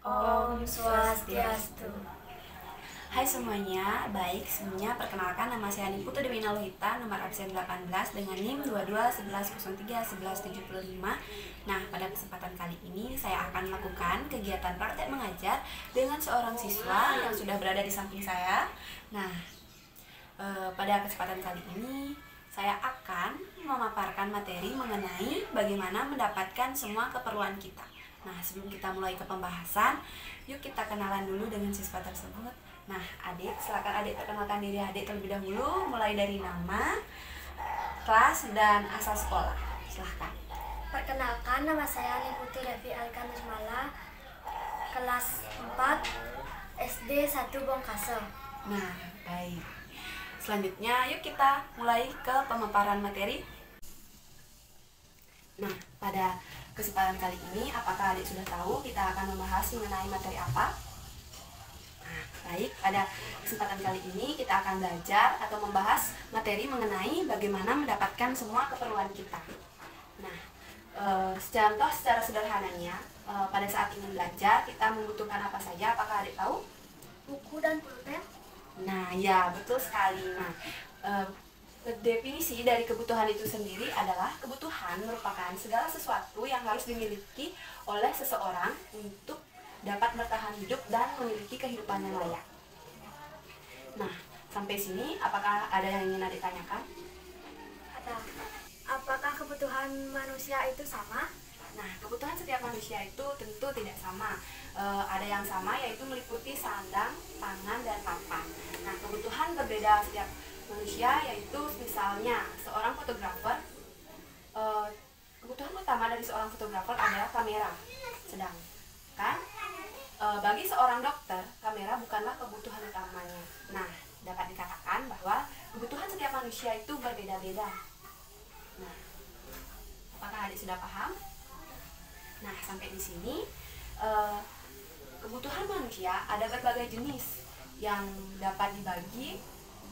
Om Swastiastu. Hai semuanya, baik sebelumnya perkenalkan nama saya Niputu Dewi Naluhita, nomor absen 18 dengan NIM 22 1103 1175. Nah, pada kesempatan kali ini saya akan melakukan kegiatan praktek mengajar dengan seorang siswa yang sudah berada di samping saya. Nah, pada kesempatan kali ini saya akan memaparkan materi mengenai bagaimana mendapatkan semua keperluan kita. Nah, sebelum kita mulai ke pembahasan, yuk kita kenalan dulu dengan siswa tersebut. Nah, adik, silakan adik perkenalkan diri adik terlebih dahulu, mulai dari nama, kelas, dan asal sekolah. Silahkan. Perkenalkan, nama saya Niputu Devi Alkan Nurmala, kelas 4 SD 1 Bongkaso. Nah, baik. Selanjutnya, yuk kita mulai ke pemaparan materi. Nah, pada kesempatan kali ini, apakah adik sudah tahu kita akan membahas mengenai materi apa? Nah, baik, pada kesempatan kali ini kita akan belajar atau membahas materi mengenai bagaimana mendapatkan semua keperluan kita. Nah, secara sederhananya, pada saat ingin belajar kita membutuhkan apa saja? Apakah adik tahu? Buku dan pulpen. Nah, ya betul sekali. Nah, definisi dari kebutuhan itu sendiri adalah kebutuhan merupakan segala sesuatu yang harus dimiliki oleh seseorang untuk dapat bertahan hidup dan memiliki kehidupan yang layak. Nah, sampai sini apakah ada yang ingin adik tanyakan? Ada. Apakah kebutuhan manusia itu sama? Nah, kebutuhan setiap manusia itu tentu tidak sama. Ada yang sama yaitu meliputi sandang, pangan, dan papan. Nah, kebutuhan berbeda setiap manusia yaitu misalnya seorang fotografer, kebutuhan utama dari seorang fotografer adalah kamera. Sedangkan bagi seorang dokter, kamera bukanlah kebutuhan utamanya. Nah, dapat dikatakan bahwa kebutuhan setiap manusia itu berbeda-beda. Nah, apakah adik sudah paham? Nah, sampai di sini kebutuhan manusia ada berbagai jenis yang dapat dibagi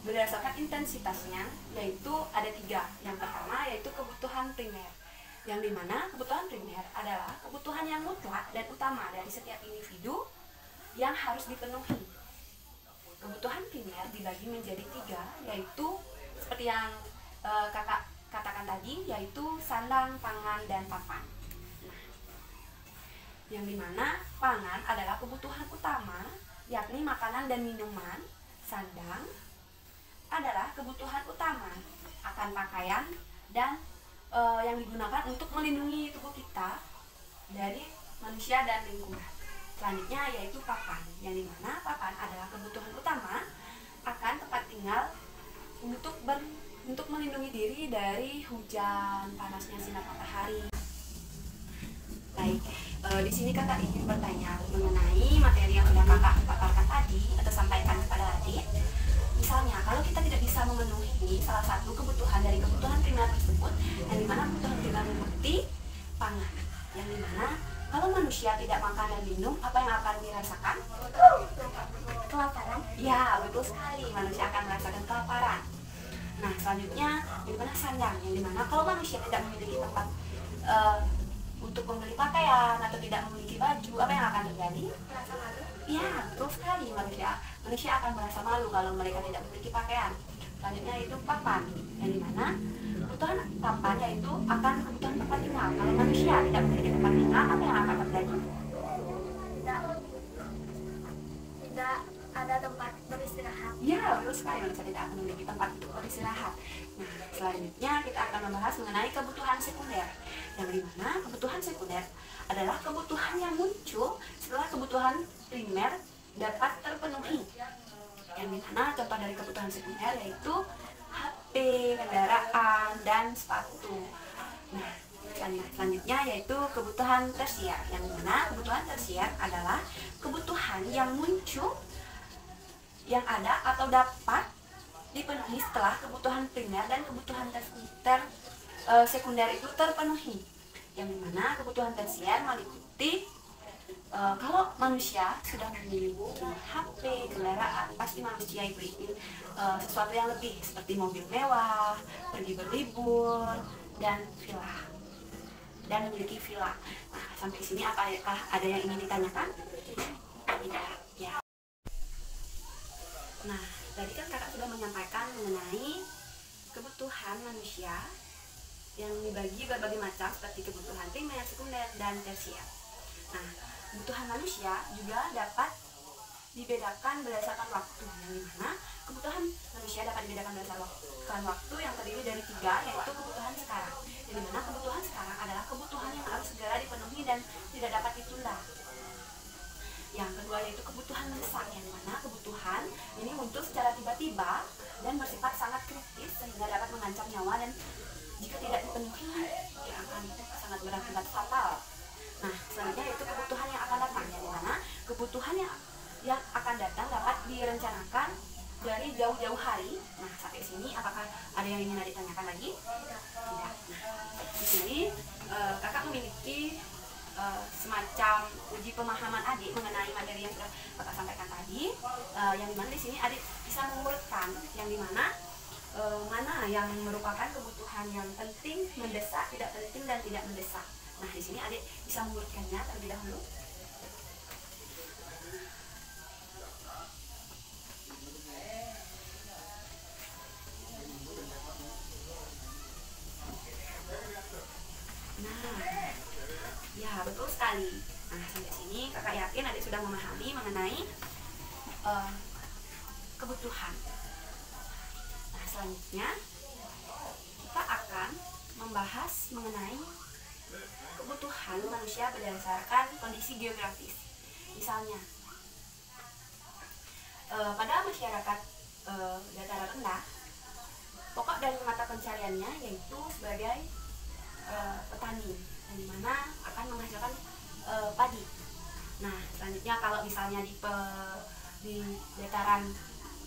berdasarkan intensitasnya, yaitu ada 3. Yang pertama yaitu kebutuhan primer, yang dimana kebutuhan primer adalah kebutuhan yang mutlak dan utama dari setiap individu yang harus dipenuhi. Kebutuhan primer dibagi menjadi 3, yaitu seperti yang kakak katakan tadi, yaitu sandang, pangan, dan papan. Nah, yang dimana pangan adalah kebutuhan utama, yakni makanan dan minuman. Sandang adalah kebutuhan utama, akan pakaian dan yang digunakan untuk melindungi tubuh kita dari manusia dan lingkungan. Selanjutnya yaitu papan, yang dimana papan adalah kebutuhan utama, akan tempat tinggal untuk melindungi diri dari hujan, panasnya sinar matahari. Baik, di sini kakak ingin bertanya mengenai materi yang sudah kakak paparkan tadi atau sampaikan kepada adik. Misalnya, kalau kita tidak bisa memenuhi salah satu kebutuhan dari kebutuhan primer tersebut, yang dimana kebutuhan primer meliputi pangan, yang dimana kalau manusia tidak makan dan minum, apa yang akan dirasakan? Kelaparan. Ya, betul sekali, manusia akan merasakan kelaparan. Nah, selanjutnya, dimana sandang, yang dimana kalau manusia tidak memiliki tempat untuk membeli pakaian atau tidak memiliki baju, apa yang akan terjadi? Merasa malu. Ya, betul sekali, manusia akan merasa malu kalau mereka tidak memiliki pakaian. Selanjutnya itu papan, yang dimana kebutuhan papan yaitu akan kebutuhan tempat tinggal. Kalau manusia tidak memiliki tempat tinggal, apa yang akan terjadi? Tidak ada tempat beristirahat. Ya, betul sekali, manusia tidak akan memiliki tempat untuk beristirahat. Nah, selanjutnya kita akan membahas mengenai kebutuhan sekunder, yang dimana kebutuhan sekunder adalah kebutuhan yang muncul setelah kebutuhan primer dapat terpenuhi. Yang dimana contoh dari kebutuhan sekunder yaitu HP, kendaraan, dan sepatu. Nah, selanjutnya yaitu kebutuhan tersier, yang dimana kebutuhan tersier adalah kebutuhan yang muncul, yang ada atau dapat dipenuhi setelah kebutuhan primer dan kebutuhan sekunder itu terpenuhi. Yang dimana kebutuhan tersier meliputi kalau manusia sudah memiliki HP, kendaraan, pasti manusia itu ingin sesuatu yang lebih, seperti mobil mewah, pergi berlibur, dan villa. dan memiliki villa. Nah, sampai sini apakah ada yang ingin ditanyakan? Tidak, ya. Nah, tadi kan kakak sudah menyampaikan mengenai kebutuhan manusia yang dibagi berbagai macam seperti kebutuhan primer, sekunder, dan tersier. Nah, kebutuhan manusia juga dapat dibedakan berdasarkan waktu, yang dimana kebutuhan manusia dapat dibedakan berdasarkan waktu yang terdiri dari 3, yaitu kebutuhan sekarang, yang dimana kebutuhan sekarang adalah kebutuhan yang harus segera dipenuhi dan tidak dapat ditunda. Yang kedua yaitu kebutuhan mendesak, yang dimana kebutuhan ini muncul secara tiba-tiba dan bersifat sangat kritis sehingga dapat mengancam nyawa, dan jika tidak dipenuhi ya akan sangat berakibat fatal. Nah, selanjutnya yaitu kebutuhan yang akan datang, yang dimana kebutuhan yang akan datang dapat direncanakan dari jauh-jauh hari. Nah, sampai sini apakah ada yang ingin ditanyakan lagi? Tidak. Nah, di sini kakak memiliki semacam uji pemahaman adik mengenai materi yang sudah kakak sampaikan tadi, yang dimana di sini adik bisa mengurutkan yang dimana mana yang merupakan kebutuhan yang penting, mendesak, tidak penting, dan tidak mendesak. Nah, di sini adik bisa mengurutkannya terlebih dahulu. Nah, ya betul sekali. Nah, sampai sini kakak yakin adik sudah memahami mengenai kebutuhan. Nah, selanjutnya kita akan membahas mengenai kebutuhan manusia berdasarkan kondisi geografis. Misalnya, pada masyarakat dataran rendah, pokok dari mata pencariannya yaitu sebagai petani, yang dimana akan menghasilkan padi. Nah, selanjutnya kalau misalnya di dataran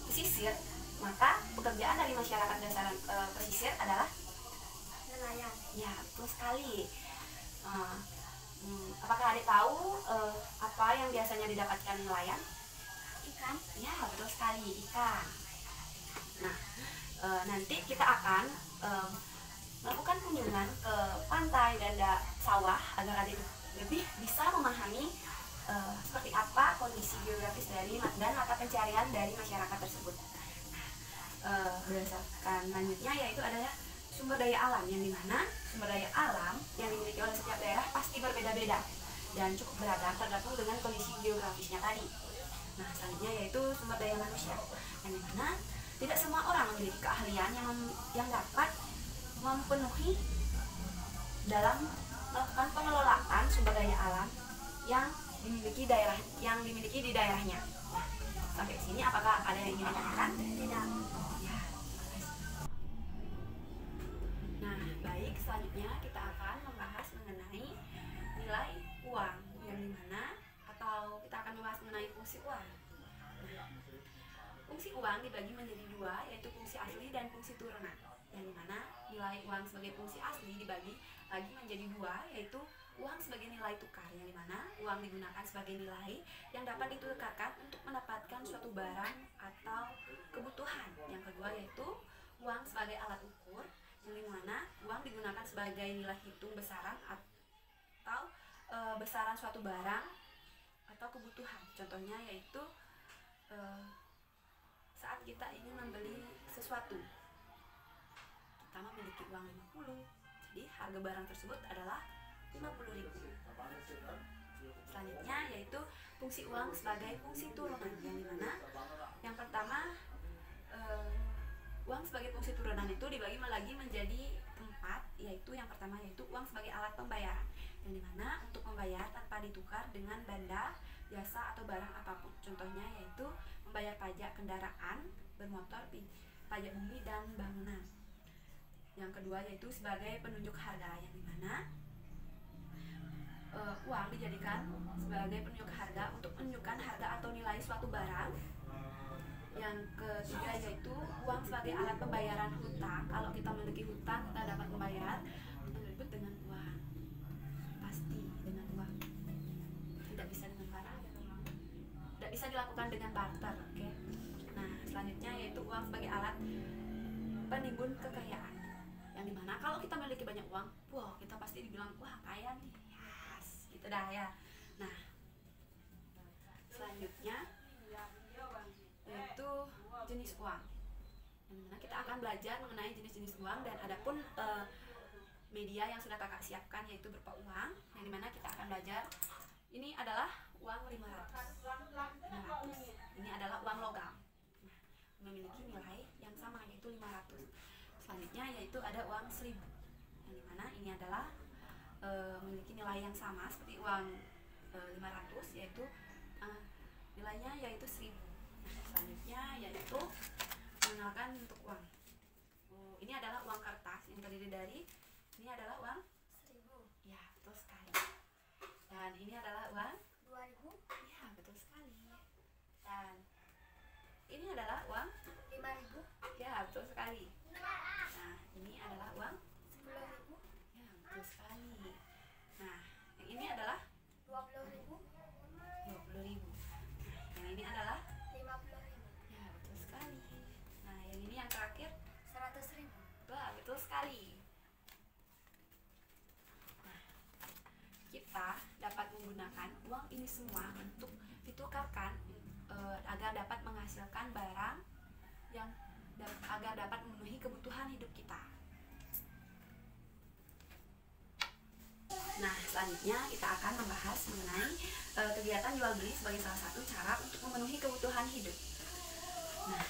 pesisir, maka pekerjaan dari masyarakat dataran pesisir adalah nelayan. Ya, betul sekali. Apakah adik tahu apa yang biasanya didapatkan nelayan? Ikan. Ya, betul sekali, ikan. Nah, nanti kita akan melakukan kunjungan ke pantai dan sawah agar adik lebih bisa memahami seperti apa kondisi geografis dan mata pencarian dari masyarakat tersebut. Berdasarkan lanjutnya yaitu adalah sumber daya alam, yang dimana sumber daya alam yang dimiliki oleh setiap daerah pasti berbeda-beda dan cukup beragam tergantung dengan kondisi geografisnya tadi. Nah, selanjutnya yaitu sumber daya manusia, yang dimana tidak semua orang memiliki keahlian yang dapat memenuhi dalam melakukan pengelolaan sumber daya alam yang dimiliki di daerahnya. Nah, sampai sini apakah ada yang ingin ditanyakan? Tidak. Ya. Nah, baik, selanjutnya kita akan membahas mengenai nilai uang, yang dimana atau kita akan membahas mengenai fungsi uang. Nah, fungsi uang dibagi menjadi 2, yaitu fungsi asli dan fungsi turunan, yang dimana nilai uang sebagai fungsi asli dibagi lagi menjadi 2, yaitu uang sebagai nilai tukar, yang dimana uang digunakan sebagai nilai yang dapat ditukarkan untuk mendapatkan suatu barang atau kebutuhan. Yang kedua yaitu uang sebagai alat ukur, yang dimana uang digunakan sebagai nilai hitung besaran atau besaran suatu barang atau kebutuhan. Contohnya yaitu saat kita ingin membeli sesuatu, kita memiliki uang 50, jadi harga barang tersebut adalah 50.000. Selanjutnya yaitu fungsi uang sebagai fungsi turunan, yang dimana yang pertama uang sebagai fungsi turunan itu dibagi lagi menjadi 4, yaitu yang pertama yaitu uang sebagai alat pembayaran, yang dimana untuk membayar tanpa ditukar dengan benda, jasa atau barang apapun. Contohnya yaitu membayar pajak kendaraan bermotor, pajak bumi dan bangunan. Yang kedua yaitu sebagai penunjuk harga, yang dimana uang dijadikan sebagai penunjuk harga untuk menunjukkan harga atau nilai suatu barang. Yang ketiga yaitu uang sebagai alat pembayaran hutang. Kalau kita memiliki hutang, kita dapat membayar tersebut dengan uang, pasti dengan uang, tidak bisa dengan barang, tidak bisa dilakukan dengan barter. Oke. Nah, selanjutnya yaitu uang sebagai alat penimbun kekayaan, Yang dimana kalau kita memiliki banyak uang, wow, kita pasti dibilang wah kaya nih, yes, gitu dah ya. Nah, selanjutnya yaitu jenis uang. Yang dimana kita akan belajar mengenai jenis-jenis uang dan adapun media yang sudah kakak siapkan yaitu berupa uang. Yang dimana kita akan belajar ini adalah uang 500. Ini adalah uang logam. Nah, memiliki nilai yang sama yaitu 500. Selanjutnya yaitu ada uang 1000. Yang dimana ini adalah memiliki nilai yang sama seperti uang 500 yaitu nilainya yaitu 1000. Nah, selanjutnya yaitu mengenalkan bentuk uang. Ini adalah uang kertas yang terdiri dari ini adalah uang 1000. Ya, betul sekali. Dan ini adalah uang 2000. ya, betul sekali. Dan ini adalah uang 5000. ya, betul sekali. Nah, ini adalah uang 10.000. ya, betul sekali. Nah, yang ini adalah 20.000. 20.000. Nah, yang ini adalah 50.000. ya, betul sekali. Nah, yang ini yang terakhir 100.000. wah, betul sekali. Nah, kita dapat menggunakan uang ini semua untuk ditukarkan agar dapat menghasilkan barang yang agar dapat memenuhi kebutuhan hidup kita. Nah, selanjutnya kita akan membahas mengenai kegiatan jual beli sebagai salah satu cara untuk memenuhi kebutuhan hidup. Nah,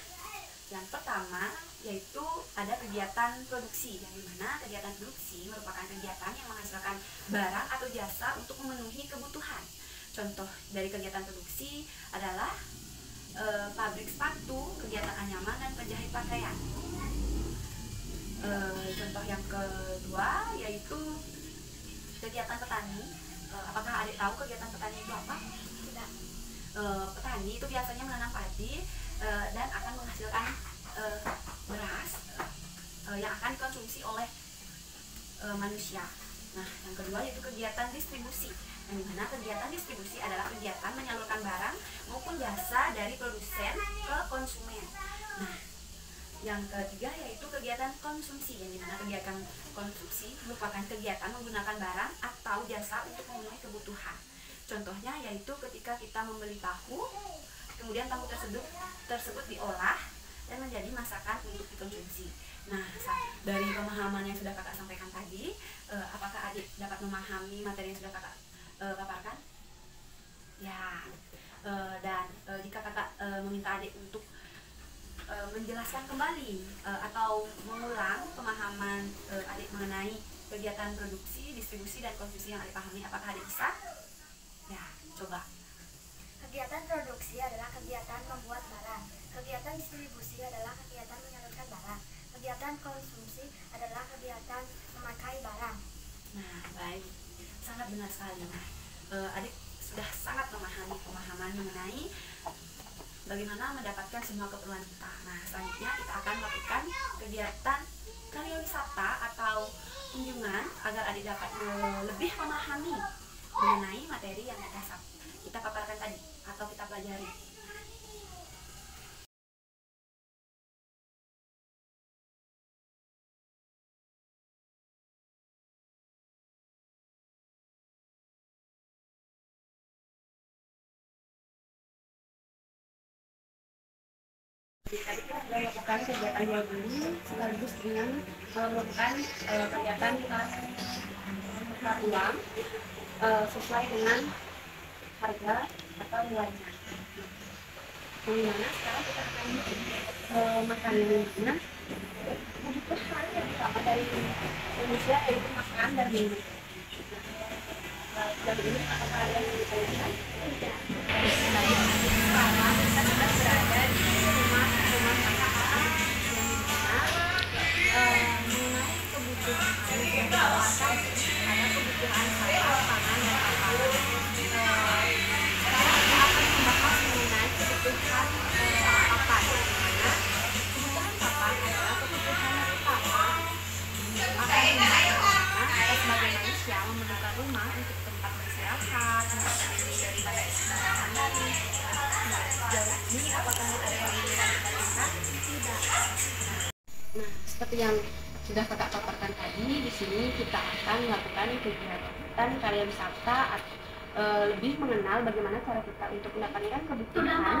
yang pertama yaitu ada kegiatan produksi, yang dimana kegiatan produksi merupakan kegiatan yang menghasilkan barang atau jasa untuk memenuhi kebutuhan. Contoh dari kegiatan produksi adalah pabrik sepatu, kegiatan anyaman, dan penjahit pakaian. Contoh yang kedua yaitu kegiatan petani. Apakah adik tahu kegiatan petani itu apa? Tidak. Petani itu biasanya menanam padi dan akan menghasilkan beras yang akan dikonsumsi oleh manusia. Nah, yang kedua yaitu kegiatan distribusi. Yang dimana kegiatan distribusi adalah kegiatan menyalurkan barang maupun jasa dari produsen ke konsumen. Nah, yang ketiga yaitu kegiatan konsumsi, yang dimana kegiatan konsumsi merupakan kegiatan menggunakan barang atau jasa untuk memenuhi kebutuhan. Contohnya yaitu ketika kita membeli tahu, kemudian tahu tersebut diolah dan menjadi masakan untuk dikonsumsi. Nah, dari pemahaman yang sudah kakak sampaikan tadi, apakah adik dapat memahami materi yang sudah kakak paparkan? Ya, dan jika kakak meminta adik untuk menjelaskan kembali atau mengulang pemahaman adik mengenai kegiatan produksi, distribusi, dan konsumsi yang adik pahami, apakah adik bisa? Ya, coba. Kegiatan produksi adalah kegiatan membuat barang. Kegiatan distribusi adalah kegiatan menyalurkan barang. Kegiatan konsumsi adalah kegiatan memakai barang. Nah, baik. Sangat benar sekali. Nah, adik sudah sangat memahami pemahaman mengenai bagaimana mendapatkan semua keperluan kita. Nah, selanjutnya kita akan melakukan kegiatan karya wisata atau kunjungan agar adik dapat lebih memahami mengenai materi yang kita paparkan tadi atau kita pelajari. Tadi kita sudah melakukan kegiatan jual beli sekaligus dengan melakukan kegiatan tukar uang sesuai dengan harga atau nilainya. Yang dimana sekarang kita akan makan yang dimana kebutuhan yang utama dari manusia yaitu makan dan minum. Dan ini apakah ada yang ditanyakan? Tidak. Sekarang kita sedang berada di rumah kakak yang mengenai kebutuhan yang ditawarkan ada kebutuhan sehari pangan dan papan. Sekarang kita akan membahas mengenai kebutuhan papan. Dimana kebutuhan papan adalah kebutuhan dari papan akan kita sebagai manusia memerlukan rumah untuk tempat beristirahat, tempat berlindung daripada istirahat dari. Jadi apakah ada yang ingin kita tanyakan? Tidak. Nah, seperti yang sudah kakak paparkan tadi, di sini kita akan melakukan kegiatan karya wisata lebih mengenal bagaimana cara kita untuk mendapatkan kebutuhan yang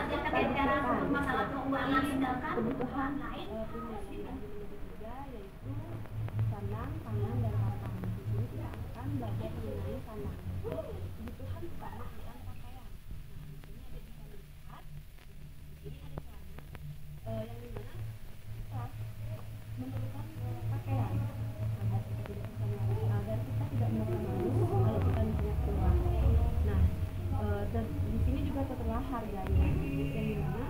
kita butuhkan. masalah keuangan sedangkan Kebutuhan primer yaitu sandang, pangan, dan papan. Di sini kita akan belajar mengenai sandang. Kebutuhan utama adalah pakaian. Nah, di sini ada bisa lihat. Di sini ada celana yang dimana kita memerlukan pakaian agar kita tidak agar kita tidak merasa malu kalau kita misalnya keluar. Nah, di sini juga tertera harganya yang dimana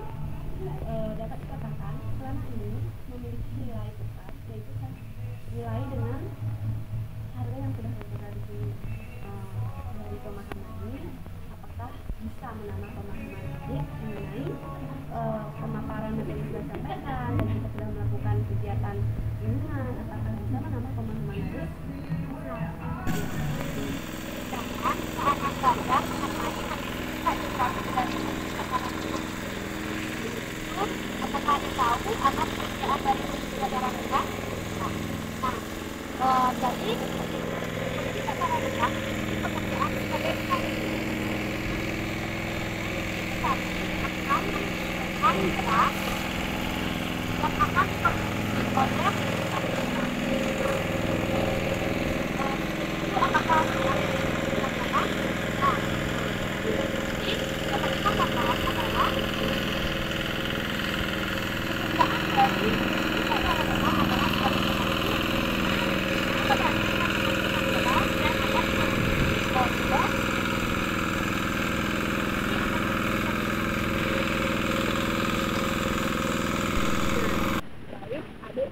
dapat dikatakan celana ini memiliki nilai tetap, yaitu nilai dengan harga yang sudah tertera di sini. Dari pemahaman ini, apakah bisa menambah pemahaman adik mengenai pemaparan materi yang sudah disampaikan dan kita sudah melakukan kegiatan ilmuwan, apakah bisa menambah pemahaman adik? apakah ada tahu atas pekerjaan dari pelajaran kita? Jadi kita akan lihat pekerjaan sebagai kita akan memberikan beras yang akan diproduksi oleh itu apakah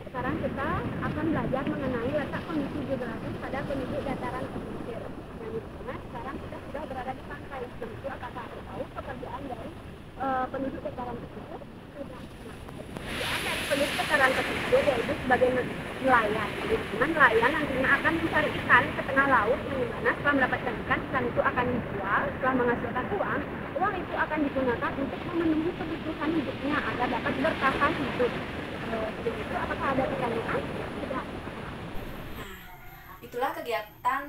sekarang kita akan belajar mengenai letak kondisi geografis pada penduduk dataran pesisir. Yang dimana sekarang kita sudah berada di pantai. Jadi apakah Anda tahu pekerjaan dari penduduk dataran pesisir? Pekerjaan dari penduduk dataran pesisir yaitu sebagai nelayan. Jadi nelayan nantinya akan mencari ikan ke tengah laut, yang dimana setelah mendapatkan ikan itu akan dijual. Setelah menghasilkan uang itu akan digunakan untuk memenuhi kebutuhan hidupnya agar dapat bertahan hidup. Begitu, apakah ada pertanyaan? Tidak. Itulah kegiatan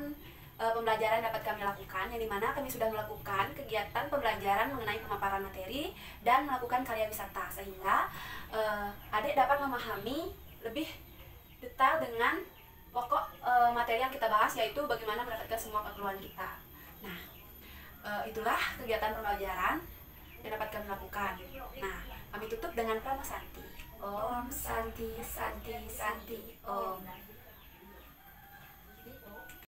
pembelajaran dapat kami lakukan, yang dimana kami sudah melakukan kegiatan pembelajaran mengenai pemaparan materi dan melakukan karya wisata, sehingga adik dapat memahami lebih detail dengan pokok materi yang kita bahas, yaitu bagaimana mendapatkan semua keperluan kita. Nah, itulah kegiatan pembelajaran yang dapat kami lakukan. Nah, kami tutup dengan Prama Santi. Om Santi Santi Santi Om.